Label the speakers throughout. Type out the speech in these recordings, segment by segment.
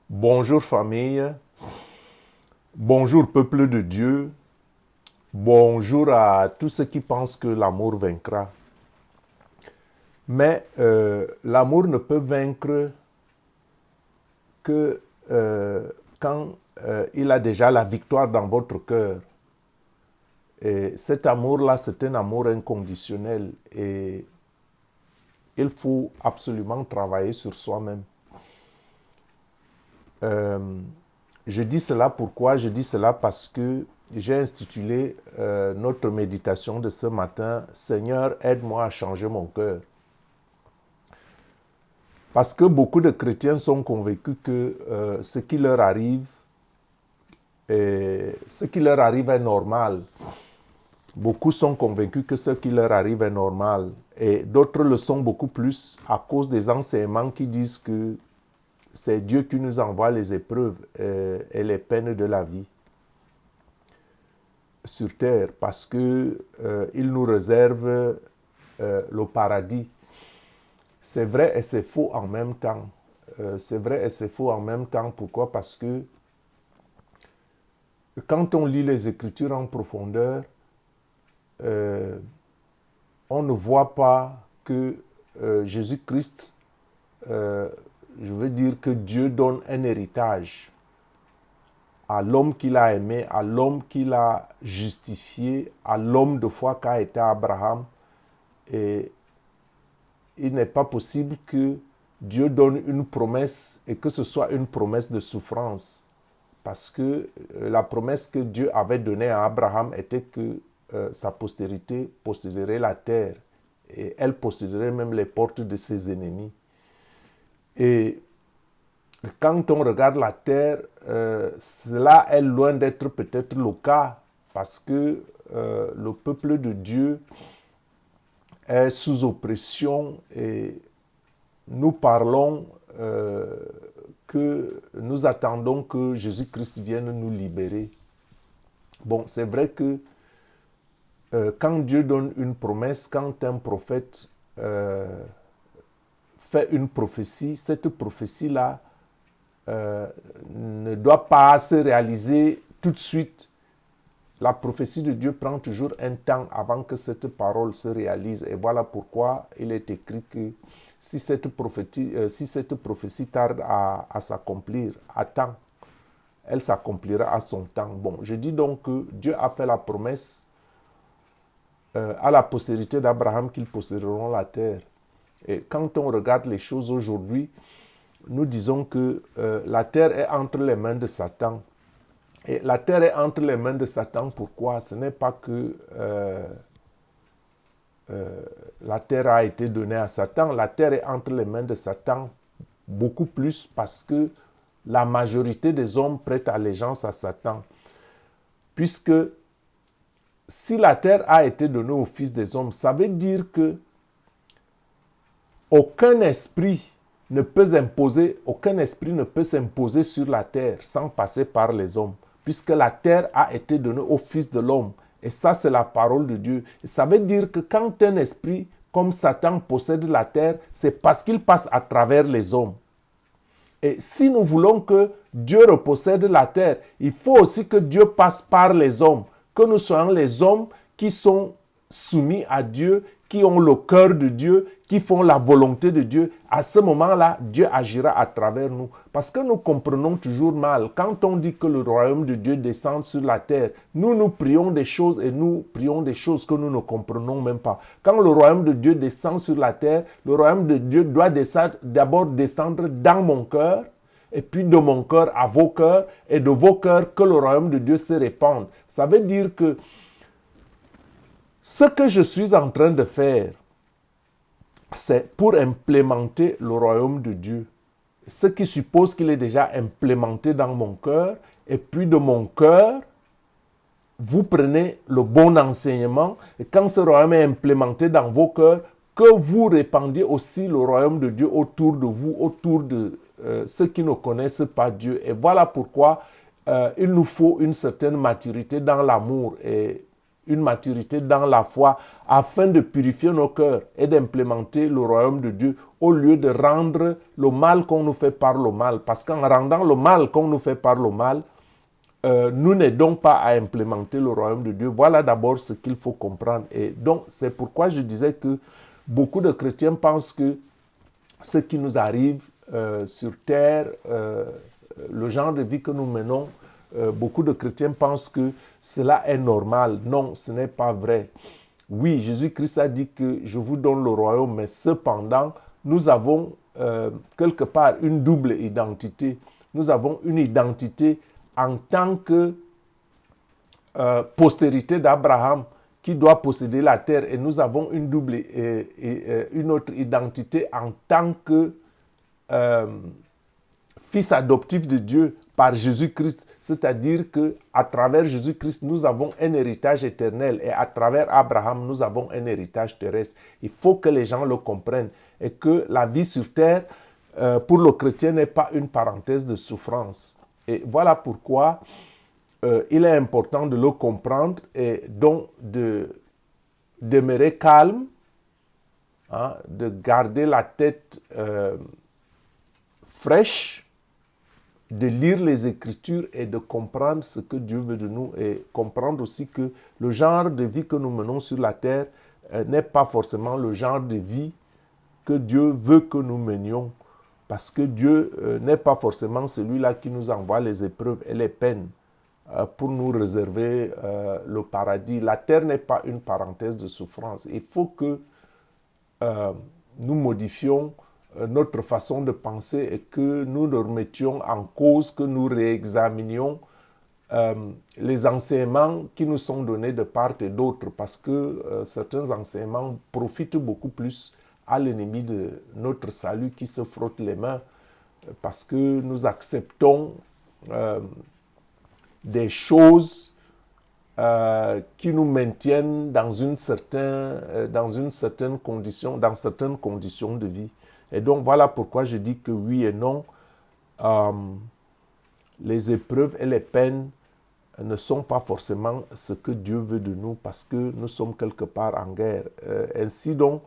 Speaker 1: Bonjour famille, bonjour peuple de Dieu, bonjour à tous ceux qui pensent que l'amour vaincra. Mais l'amour ne peut vaincre que quand il a déjà la victoire dans votre cœur. Et cet amour-là, c'est un amour inconditionnel et il faut absolument travailler sur soi-même. Je dis cela pourquoi? Je dis cela parce que j'ai intitulé notre méditation de ce matin « Seigneur, aide-moi à changer mon cœur ». Parce que beaucoup de chrétiens sont convaincus que ce qui leur arrive est normal. Beaucoup sont convaincus que ce qui leur arrive est normal. Et d'autres le sont beaucoup plus à cause des enseignements qui disent que c'est Dieu qui nous envoie les épreuves et les peines de la vie sur terre parce qu'il nous réserve le paradis. C'est vrai et c'est faux en même temps. C'est vrai et c'est faux en même temps. Pourquoi? Parce que quand on lit les Écritures en profondeur, on ne voit pas que Jésus-Christ, je veux dire que Dieu donne un héritage à l'homme qu'il a aimé, à l'homme qu'il a justifié, à l'homme de foi qu'a été Abraham. Et il n'est pas possible que Dieu donne une promesse et que ce soit une promesse de souffrance. Parce que la promesse que Dieu avait donnée à Abraham était que sa postérité posséderait la terre et elle posséderait même les portes de ses ennemis. Et quand on regarde la terre, cela est loin d'être peut-être le cas parce que le peuple de Dieu est sous oppression et nous parlons que nous attendons que Jésus-Christ vienne nous libérer. Bon, c'est vrai que quand Dieu donne une promesse, quand un prophète fait une prophétie, cette prophétie-là ne doit pas se réaliser tout de suite. La prophétie de Dieu prend toujours un temps avant que cette parole se réalise. Et voilà pourquoi il est écrit que si cette prophétie tarde à s'accomplir, attends, elle s'accomplira à son temps. Bon, je dis donc que Dieu a fait la promesse à la postérité d'Abraham qu'ils posséderont la terre. Et quand on regarde les choses aujourd'hui, nous disons que la terre est entre les mains de Satan. Et la terre est entre les mains de Satan. Pourquoi? Ce n'est pas que la terre a été donnée à Satan. La terre est entre les mains de Satan beaucoup plus parce que la majorité des hommes prêtent allégeance à Satan. Puisque si la terre a été donnée au Fils des hommes, ça veut dire que aucun esprit ne peut s'imposer sur la terre sans passer par les hommes, puisque la terre a été donnée au Fils de l'homme. Et ça, c'est la parole de Dieu. Et ça veut dire que quand un esprit comme Satan possède la terre, c'est parce qu'il passe à travers les hommes. Et si nous voulons que Dieu repossède la terre, il faut aussi que Dieu passe par les hommes, que nous soyons les hommes qui sont soumis à Dieu, qui ont le cœur de Dieu, qui font la volonté de Dieu. À ce moment-là, Dieu agira à travers nous. Parce que nous comprenons toujours mal. Quand on dit que le royaume de Dieu descend sur la terre, nous prions des choses et nous prions des choses que nous ne comprenons même pas. Quand le royaume de Dieu descend sur la terre, le royaume de Dieu doit d'abord descendre dans mon cœur, et puis de mon cœur à vos cœurs, et de vos cœurs que le royaume de Dieu se répande. Ça veut dire que ce que je suis en train de faire, c'est pour implémenter le royaume de Dieu. Ce qui suppose qu'il est déjà implémenté dans mon cœur, et puis de mon cœur, vous prenez le bon enseignement, et quand ce royaume est implémenté dans vos cœurs, que vous répandiez aussi le royaume de Dieu autour de vous, autour de ceux qui ne connaissent pas Dieu. Et voilà pourquoi il nous faut une certaine maturité dans l'amour. Et une maturité dans la foi afin de purifier nos cœurs et d'implémenter le royaume de Dieu au lieu de rendre le mal qu'on nous fait par le mal. Parce qu'en rendant le mal qu'on nous fait par le mal, nous n'aidons pas à implémenter le royaume de Dieu. Voilà d'abord ce qu'il faut comprendre. Et donc, c'est pourquoi je disais que beaucoup de chrétiens pensent que ce qui nous arrive sur terre, le genre de vie que nous menons, beaucoup de chrétiens pensent que cela est normal. Non, ce n'est pas vrai. Oui, Jésus-Christ a dit que je vous donne le royaume, mais cependant, nous avons quelque part une double identité. Nous avons une identité en tant que postérité d'Abraham qui doit posséder la terre, et nous avons une double une autre identité en tant que fils adoptif de Dieu par Jésus-Christ, c'est-à-dire qu'à travers Jésus-Christ, nous avons un héritage éternel et à travers Abraham, nous avons un héritage terrestre. Il faut que les gens le comprennent et que la vie sur terre, pour le chrétien, n'est pas une parenthèse de souffrance. Et voilà pourquoi il est important de le comprendre et donc demeurer calme, hein, de garder la tête fraîche, de lire les Écritures et de comprendre ce que Dieu veut de nous et comprendre aussi que le genre de vie que nous menons sur la terre n'est pas forcément le genre de vie que Dieu veut que nous menions, parce que Dieu n'est pas forcément celui-là qui nous envoie les épreuves et les peines pour nous réserver le paradis. La terre n'est pas une parenthèse de souffrance. Il faut que nous modifions notre façon de penser et que nous le remettions en cause, que nous réexaminions les enseignements qui nous sont donnés de part et d'autre, parce que certains enseignements profitent beaucoup plus à l'ennemi de notre salut qui se frotte les mains parce que nous acceptons des choses qui nous maintiennent dans certaines conditions de vie. Et donc voilà pourquoi je dis que oui et non, les épreuves et les peines ne sont pas forcément ce que Dieu veut de nous, parce que nous sommes quelque part en guerre. Ainsi donc,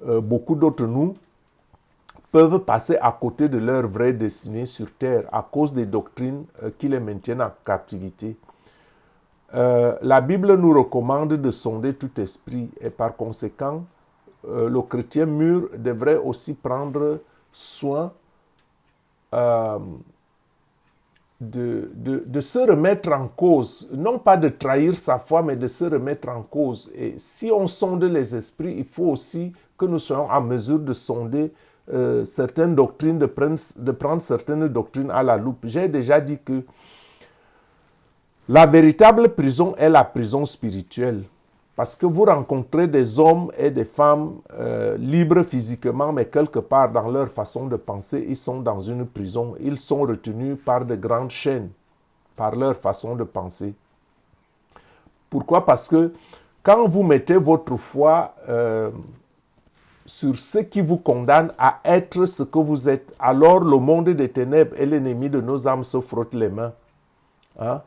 Speaker 1: beaucoup d'entre nous peuvent passer à côté de leur vraie destinée sur terre à cause des doctrines qui les maintiennent en captivité. La Bible nous recommande de sonder tout esprit et par conséquent, le chrétien mûr devrait aussi prendre soin de se remettre en cause, non pas de trahir sa foi, mais de se remettre en cause. Et si on sonde les esprits, il faut aussi que nous soyons en mesure de sonder certaines doctrines, de prendre certaines doctrines à la loupe. J'ai déjà dit que la véritable prison est la prison spirituelle. Parce que vous rencontrez des hommes et des femmes libres physiquement, mais quelque part dans leur façon de penser, ils sont dans une prison. Ils sont retenus par de grandes chaînes, par leur façon de penser. Pourquoi? Parce que quand vous mettez votre foi sur ce qui vous condamne à être ce que vous êtes, alors le monde des ténèbres et l'ennemi de nos âmes se frottent les mains. Hein?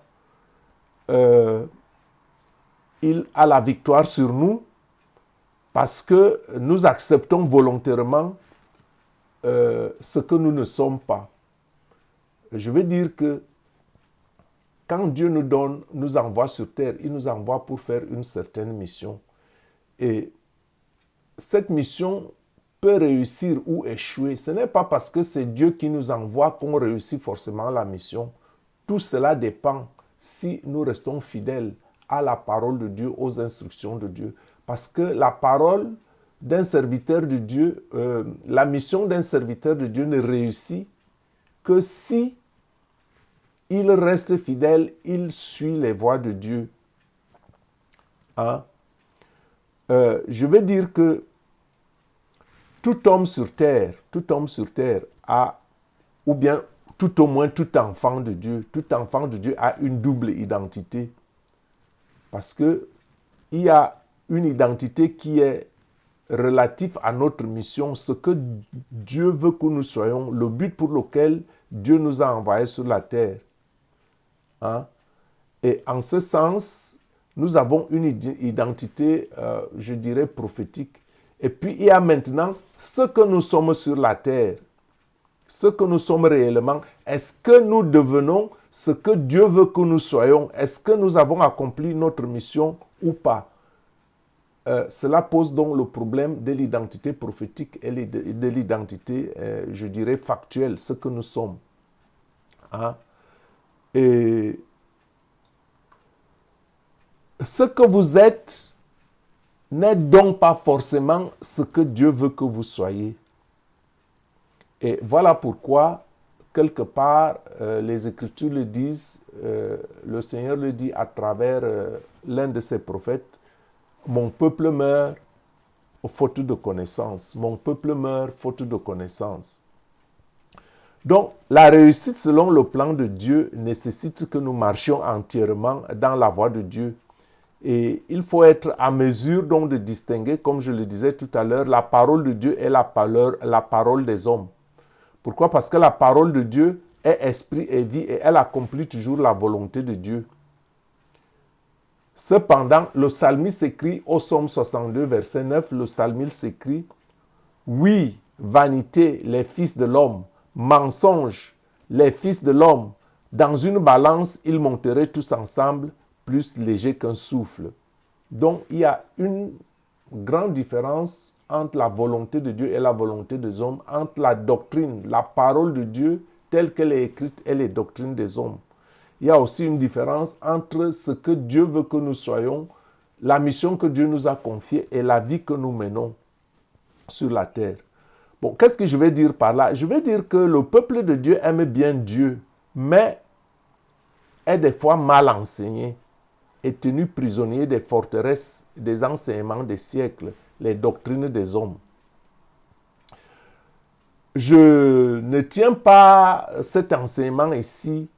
Speaker 1: Il a la victoire sur nous parce que nous acceptons volontairement ce que nous ne sommes pas. Je veux dire que quand Dieu nous envoie sur terre, il nous envoie pour faire une certaine mission. Et cette mission peut réussir ou échouer. Ce n'est pas parce que c'est Dieu qui nous envoie qu'on réussit forcément la mission. Tout cela dépend si nous restons fidèles à la parole de Dieu, aux instructions de Dieu. Parce que la parole d'un serviteur de Dieu, la mission d'un serviteur de Dieu ne réussit que si il reste fidèle, il suit les voies de Dieu. Hein? Je veux dire que tout homme sur terre a, ou bien tout au moins tout enfant de Dieu a une double identité. Parce qu'il y a une identité qui est relative à notre mission, ce que Dieu veut que nous soyons, le but pour lequel Dieu nous a envoyés sur la terre. Hein? Et en ce sens, Nous avons une identité, je dirais, prophétique. Et puis, il y a maintenant ce que nous sommes sur la terre. Ce que nous sommes réellement. Est-ce que nous devenons ce que Dieu veut que nous soyons? Est-ce que nous avons accompli notre mission ou pas? Cela pose donc le problème de l'identité prophétique et de l'identité, je dirais, factuelle, ce que nous sommes. Hein? Et ce que vous êtes n'est donc pas forcément ce que Dieu veut que vous soyez. Et voilà pourquoi, quelque part, les Écritures le disent, le Seigneur le dit à travers l'un de ses prophètes, « Mon peuple meurt faute de connaissance. Mon peuple meurt faute de connaissance. » Donc, la réussite selon le plan de Dieu nécessite que nous marchions entièrement dans la voie de Dieu. Et il faut être à mesure donc de distinguer, comme je le disais tout à l'heure, la parole de Dieu et la parole des hommes. Pourquoi? Parce que la parole de Dieu est esprit et vie et elle accomplit toujours la volonté de Dieu. Cependant, le psalmiste écrit au psaume 62, verset 9, le psalmiste écrit « Oui, vanité, les fils de l'homme, mensonge, les fils de l'homme, dans une balance, ils monteraient tous ensemble, plus léger qu'un souffle. » Donc, il y a une grande différence entre la volonté de Dieu et la volonté des hommes, entre la doctrine, la parole de Dieu telle qu'elle est écrite et les doctrines des hommes. Il y a aussi une différence entre ce que Dieu veut que nous soyons, la mission que Dieu nous a confiée et la vie que nous menons sur la terre. Bon, qu'est-ce que je vais dire par là? Je vais dire que le peuple de Dieu aime bien Dieu, mais est des fois mal enseigné, est tenu prisonnier des forteresses, des enseignements des siècles, les doctrines des hommes. Je ne tiens pas cet enseignement ici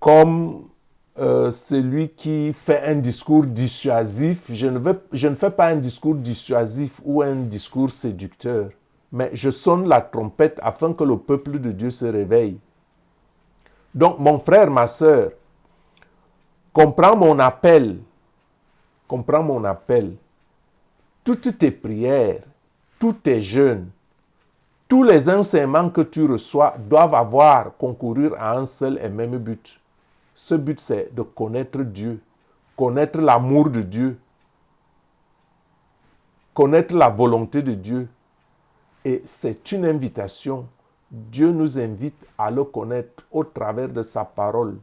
Speaker 1: comme celui qui fait un discours dissuasif. Je ne fais pas un discours dissuasif ou un discours séducteur, mais je sonne la trompette afin que le peuple de Dieu se réveille. Donc, mon frère, ma sœur, comprends mon appel. Comprends mon appel. Toutes tes prières, tous tes jeûnes, tous les enseignements que tu reçois doivent concourir à un seul et même but. Ce but, c'est de connaître Dieu, connaître l'amour de Dieu, connaître la volonté de Dieu. Et c'est une invitation. Dieu nous invite à le connaître au travers de sa parole,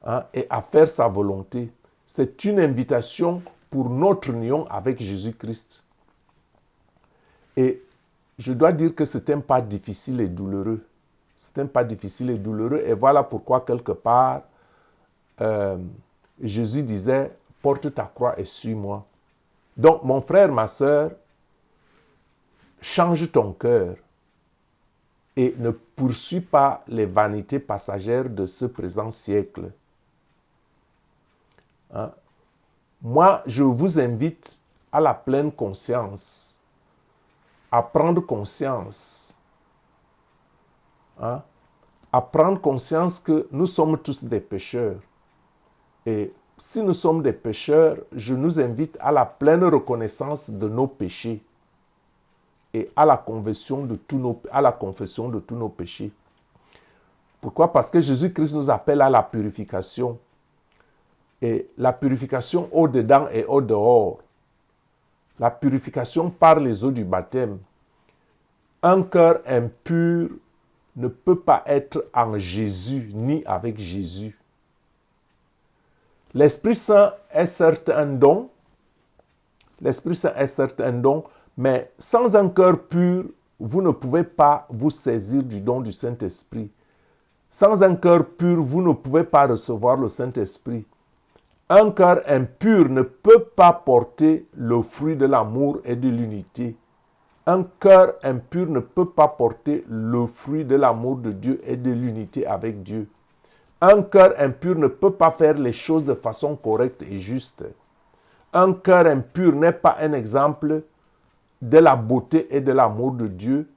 Speaker 1: hein, et à faire sa volonté. C'est une invitation pour notre union avec Jésus-Christ. Et je dois dire que c'est un pas difficile et douloureux. C'est un pas difficile et douloureux. Et voilà pourquoi, quelque part, Jésus disait, « Porte ta croix et suis-moi. » Donc, mon frère, ma sœur, change ton cœur et ne poursuis pas les vanités passagères de ce présent siècle. Hein? Moi, je vous invite à la pleine conscience, à prendre conscience, hein? À prendre conscience que nous sommes tous des pécheurs. Et si nous sommes des pécheurs, je nous invite à la pleine reconnaissance de nos péchés et à la confession de tous nos péchés. Pourquoi? Parce que Jésus-Christ nous appelle à la purification. Et la purification au-dedans et au-dehors. La purification par les eaux du baptême. Un cœur impur ne peut pas être en Jésus ni avec Jésus. L'Esprit Saint est certes un don. L'Esprit Saint est certes un don, mais sans un cœur pur, vous ne pouvez pas vous saisir du don du Saint-Esprit. Sans un cœur pur, vous ne pouvez pas recevoir le Saint-Esprit. Un cœur impur ne peut pas porter le fruit de l'amour et de l'unité. Un cœur impur ne peut pas porter le fruit de l'amour de Dieu et de l'unité avec Dieu. Un cœur impur ne peut pas faire les choses de façon correcte et juste. Un cœur impur n'est pas un exemple de la beauté et de l'amour de Dieu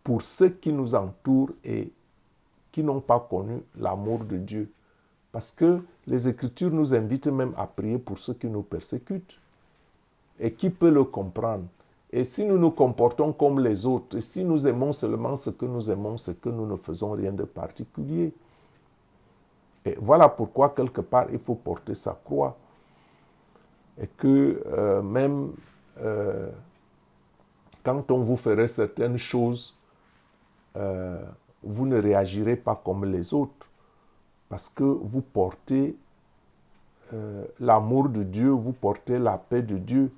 Speaker 1: pour ceux qui nous entourent et qui n'ont pas connu l'amour de Dieu. Parce que les Écritures nous invitent même à prier pour ceux qui nous persécutent. Et qui peut le comprendre? Et si nous nous comportons comme les autres, et si nous aimons seulement ce que nous aimons, c'est que nous ne faisons rien de particulier. Et voilà pourquoi, quelque part, il faut porter sa croix. Et que même quand on vous ferait certaines choses, vous ne réagirez pas comme les autres. Parce que vous portez l'amour de Dieu, vous portez la paix de Dieu.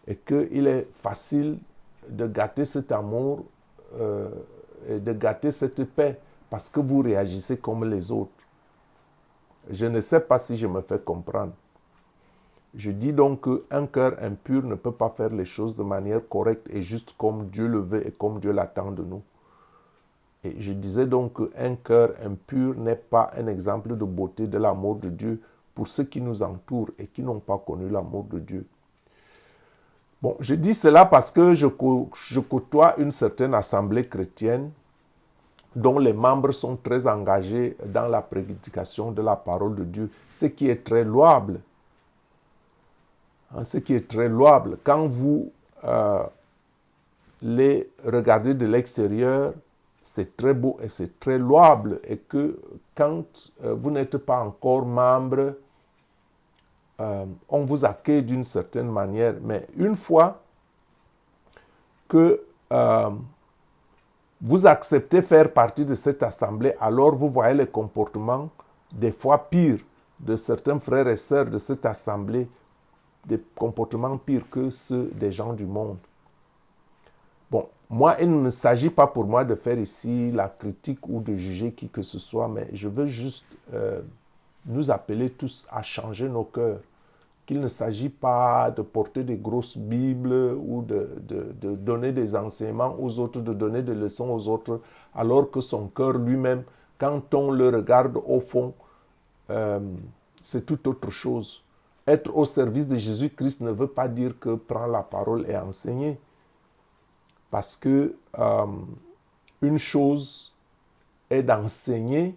Speaker 1: Et qu'il est facile de gâter cet amour et de gâter cette paix parce que vous réagissez comme les autres. Je ne sais pas si je me fais comprendre. Je dis donc qu'un cœur impur ne peut pas faire les choses de manière correcte et juste comme Dieu le veut et comme Dieu l'attend de nous. Et je disais donc qu'un cœur impur n'est pas un exemple de beauté de l'amour de Dieu pour ceux qui nous entourent et qui n'ont pas connu l'amour de Dieu. Bon, je dis cela parce que je côtoie une certaine assemblée chrétienne dont les membres sont très engagés dans la prédication de la parole de Dieu, ce qui est très louable. Ce qui est très louable. Quand vous les regardez de l'extérieur, c'est très beau et c'est très louable. Et que quand vous n'êtes pas encore membre, on vous accueille d'une certaine manière. Mais une fois que vous acceptez faire partie de cette assemblée, alors vous voyez les comportements des fois pires de certains frères et sœurs de cette assemblée, des comportements pires que ceux des gens du monde. Bon, moi, il ne s'agit pas pour moi de faire ici la critique ou de juger qui que ce soit, mais je veux juste nous appeler tous à changer nos cœurs. Qu'il ne s'agit pas de porter des grosses Bibles ou de donner des enseignements aux autres, de donner des leçons aux autres, alors que son cœur lui-même, quand on le regarde au fond, c'est tout autre chose. Être au service de Jésus-Christ ne veut pas dire que prendre la parole et enseigner. Parce que une chose est d'enseigner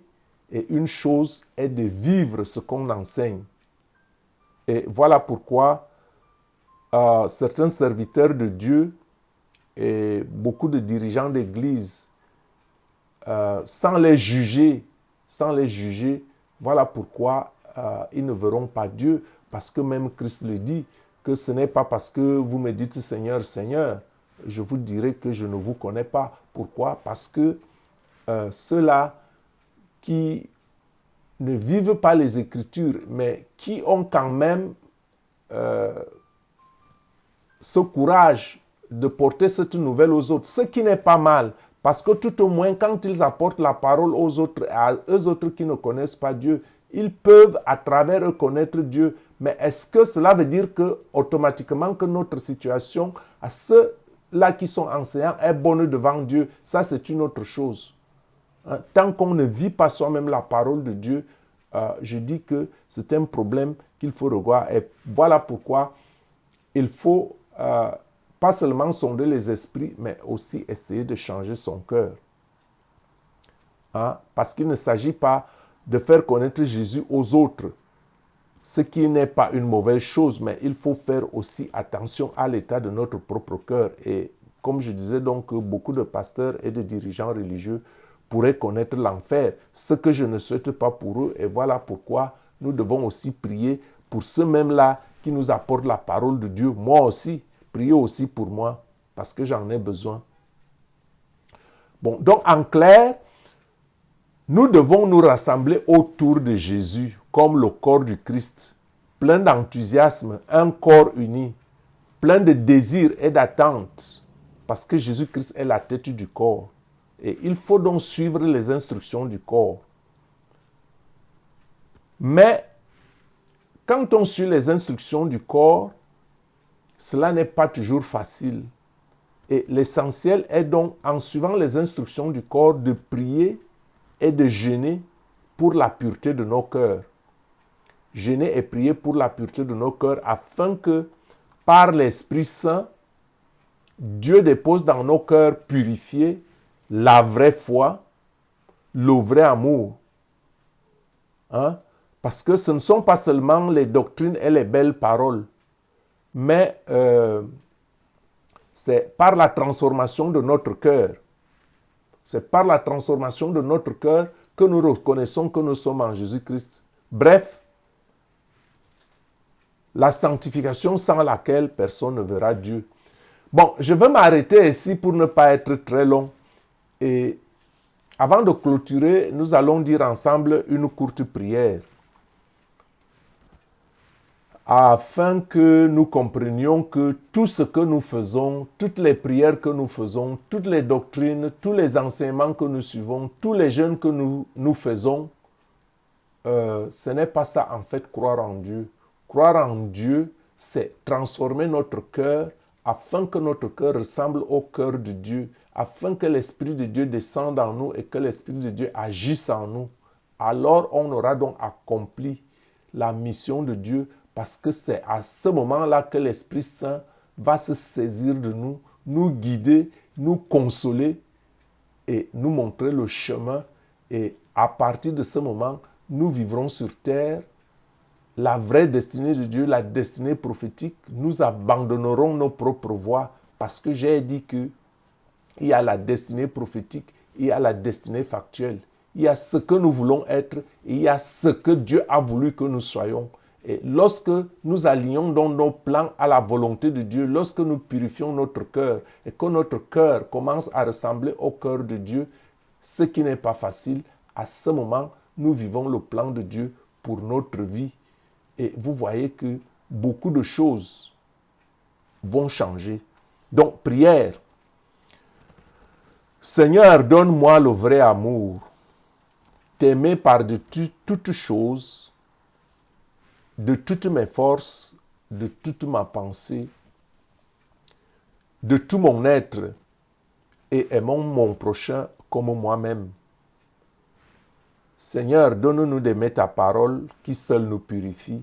Speaker 1: et une chose est de vivre ce qu'on enseigne. Et voilà pourquoi certains serviteurs de Dieu et beaucoup de dirigeants d'église, sans les juger, voilà pourquoi ils ne verront pas Dieu. Parce que même Christ le dit, que ce n'est pas parce que vous me dites Seigneur, Seigneur, je vous dirai que je ne vous connais pas. Pourquoi? Parce que ceux-là qui ne vivent pas les Écritures, mais qui ont quand même ce courage de porter cette nouvelle aux autres, ce qui n'est pas mal, parce que tout au moins, quand ils apportent la parole aux autres, à eux autres qui ne connaissent pas Dieu, ils peuvent à travers eux connaître Dieu. Mais est-ce que cela veut dire que automatiquement que notre situation, à ceux-là qui sont enseignants, est bonne devant Dieu? Ça, c'est une autre chose. Tant qu'on ne vit pas soi-même la parole de Dieu, je dis que c'est un problème qu'il faut revoir. Et voilà pourquoi il faut pas seulement sonder les esprits, mais aussi essayer de changer son cœur. Parce qu'il ne s'agit pas de faire connaître Jésus aux autres, ce qui n'est pas une mauvaise chose, mais il faut faire aussi attention à l'état de notre propre cœur. Et comme je disais donc, beaucoup de pasteurs et de dirigeants religieux pourraient connaître l'enfer, ce que je ne souhaite pas pour eux. Et voilà pourquoi nous devons aussi prier pour ceux mêmes-là qui nous apportent la parole de Dieu. Moi aussi, priez aussi pour moi, parce que j'en ai besoin. Bon, donc en clair, nous devons nous rassembler autour de Jésus, comme le corps du Christ, plein d'enthousiasme, un corps uni, plein de désirs et d'attentes, parce que Jésus-Christ est la tête du corps. Et il faut donc suivre les instructions du corps. Mais quand on suit les instructions du corps, cela n'est pas toujours facile. Et l'essentiel est donc, en suivant les instructions du corps, de prier et de jeûner pour la pureté de nos cœurs. Jeûner et prier pour la pureté de nos cœurs afin que, par l'Esprit Saint, Dieu dépose dans nos cœurs purifiés la vraie foi, le vrai amour. Hein? Parce que ce ne sont pas seulement les doctrines et les belles paroles, mais c'est par la transformation de notre cœur. C'est par la transformation de notre cœur que nous reconnaissons que nous sommes en Jésus-Christ. Bref, la sanctification sans laquelle personne ne verra Dieu. Bon, je vais m'arrêter ici pour ne pas être très long. Et avant de clôturer, nous allons dire ensemble une courte prière, afin que nous comprenions que tout ce que nous faisons, toutes les prières que nous faisons, toutes les doctrines, tous les enseignements que nous suivons, tous les jeûnes que nous faisons, ce n'est pas ça en fait croire en Dieu. Croire en Dieu, c'est transformer notre cœur afin que notre cœur ressemble au cœur de Dieu, afin que l'Esprit de Dieu descende en nous et que l'Esprit de Dieu agisse en nous. Alors on aura donc accompli la mission de Dieu, parce que c'est à ce moment-là que l'Esprit Saint va se saisir de nous, nous guider, nous consoler et nous montrer le chemin. Et à partir de ce moment, nous vivrons sur terre la vraie destinée de Dieu, la destinée prophétique. Nous abandonnerons nos propres voies, parce que j'ai dit que il y a la destinée prophétique, il y a la destinée factuelle. Il y a ce que nous voulons être et il y a ce que Dieu a voulu que nous soyons. Et lorsque nous alignons donc nos plans à la volonté de Dieu, lorsque nous purifions notre cœur et que notre cœur commence à ressembler au cœur de Dieu, ce qui n'est pas facile, à ce moment, nous vivons le plan de Dieu pour notre vie. Et vous voyez que beaucoup de choses vont changer. Donc, prière. Seigneur, donne-moi le vrai amour, t'aimer par-dessus toutes choses, de toutes mes forces, de toute ma pensée, de tout mon être, et aimons mon prochain comme moi-même. Seigneur, donne-nous d'aimer ta parole qui seule nous purifie.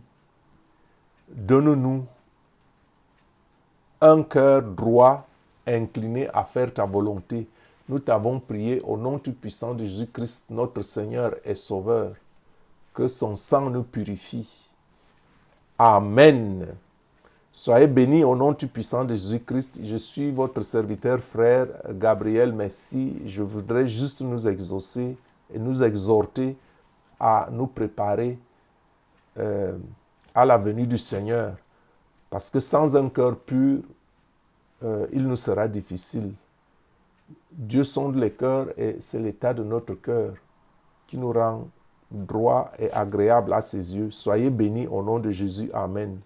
Speaker 1: Donne-nous un cœur droit, incliné à faire ta volonté. Nous t'avons prié au nom tout puissant de Jésus-Christ, notre Seigneur et Sauveur. Que son sang nous purifie. Amen. Soyez bénis au nom tout puissant de Jésus-Christ. Je suis votre serviteur frère Gabriel Messi. Je voudrais juste nous exaucer et nous exhorter à nous préparer à la venue du Seigneur. Parce que sans un cœur pur, il nous sera difficile. Dieu sonde les cœurs et c'est l'état de notre cœur qui nous rend droit et agréable à ses yeux. Soyez bénis au nom de Jésus. Amen.